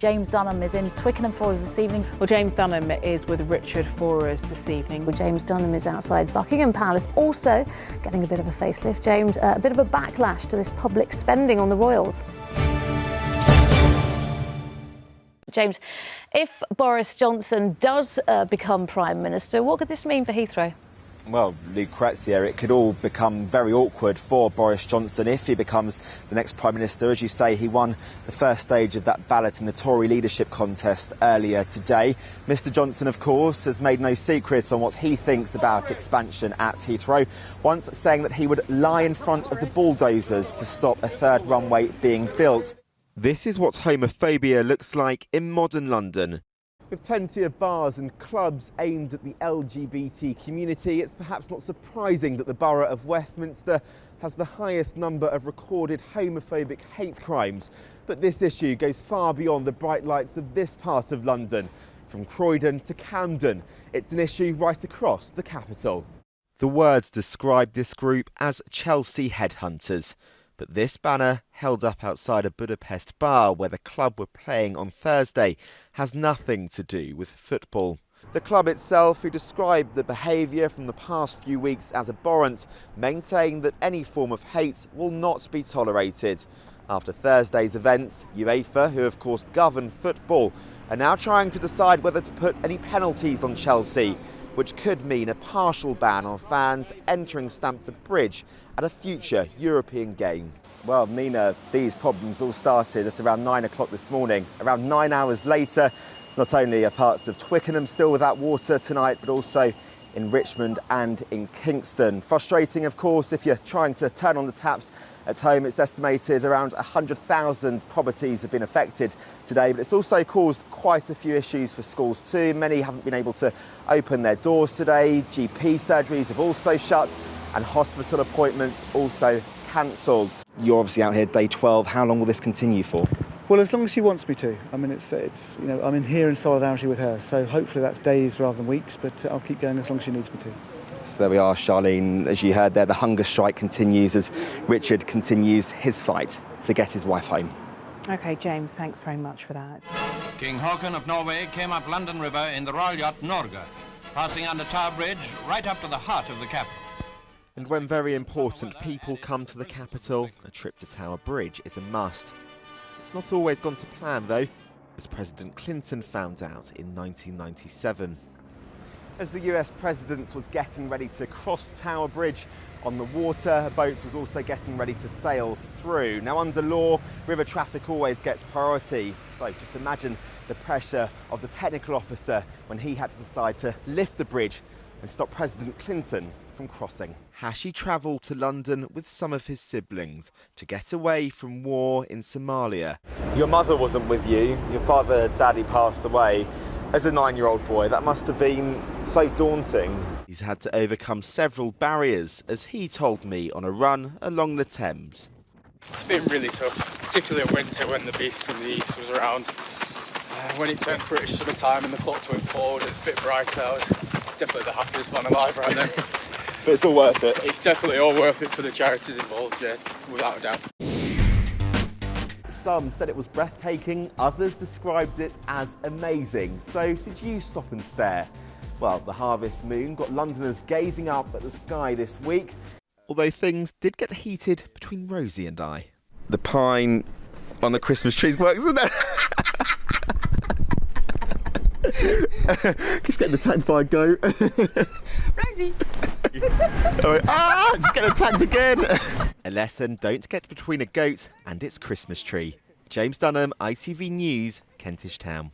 James Dunham is in Twickenham for us this evening. Well, James Dunham is with Richard for us this evening. Well, James Dunham is outside Buckingham Palace, also getting a bit of a facelift. James, a bit of a backlash to this public spending on the royals. James, if Boris Johnson does become Prime Minister, what could this mean for Heathrow? Well, Lucrezia, it could all become very awkward for Boris Johnson if he becomes the next Prime Minister. As you say, he won the first stage of that ballot in the Tory leadership contest earlier today. Mr Johnson, of course, has made no secrets on what he thinks about expansion at Heathrow, once saying that he would lie in front of the bulldozers to stop a third runway being built. This is what homophobia looks like in modern London. With plenty of bars and clubs aimed at the LGBT community, it's perhaps not surprising that the Borough of Westminster has the highest number of recorded homophobic hate crimes. But this issue goes far beyond the bright lights of this part of London. From Croydon to Camden, it's an issue right across the capital. The words describe this group as Chelsea headhunters. But this banner, held up outside a Budapest bar where the club were playing on Thursday, has nothing to do with football. The club itself, who described the behaviour from the past few weeks as abhorrent, maintain that any form of hate will not be tolerated. After Thursday's events, UEFA, who of course govern football, are now trying to decide whether to put any penalties on Chelsea, which could mean a partial ban on fans entering Stamford Bridge at a future European game. Well, Nina, these problems all started at around 9 o'clock this morning. Around 9 hours later, not only are parts of Twickenham still without water tonight, but also in Richmond and in Kingston. Frustrating, of course, if you're trying to turn on the taps at home. It's estimated around 100,000 properties have been affected today, but it's also caused quite a few issues for schools too. Many haven't been able to open their doors today. GP surgeries have also shut and hospital appointments also cancelled. You're obviously out here day 12. How long will this continue for? Well, as long as she wants me to. I mean, it's you know, I'm in here in solidarity with her, so hopefully that's days rather than weeks, but I'll keep going as long as she needs me to. So there we are, Charlene. As you heard there, the hunger strike continues as Richard continues his fight to get his wife home. OK, James, thanks very much for that. King Haakon of Norway came up London River in the royal yacht Norge, passing under Tower Bridge right up to the heart of the capital. And when very important people come to the capital, a trip to Tower Bridge is a must. It's not always gone to plan, though, as President Clinton found out in 1997. As the US President was getting ready to cross Tower Bridge on the water, a boat was also getting ready to sail through. Now, under law, river traffic always gets priority. So just imagine the pressure of the technical officer when he had to decide to lift the bridge and stop President Clinton from crossing. Hashi travelled to London with some of his siblings to get away from war in Somalia. Your mother wasn't with you. Your father had sadly passed away. As a 9-year-old boy, that must have been so daunting. He's had to overcome several barriers, as he told me on a run along the Thames. It's been really tough, particularly in winter when the beast from the east was around. When it turned British summertime and the clock went forward, it was a bit brighter. I was definitely the happiest man alive right then. But it's all worth it. It's definitely all worth it for the charities involved, yeah, without a doubt. Some said it was breathtaking, others described it as amazing. So did you stop and stare? Well, the harvest moon got Londoners gazing up at the sky this week. Although things did get heated between Rosie and I. The pine on the Christmas trees works, isn't it? Just getting attacked by a goat. Rosie! Just getting attacked again. A lesson, don't get between a goat and its Christmas tree. James Dunham, ITV News, Kentish Town.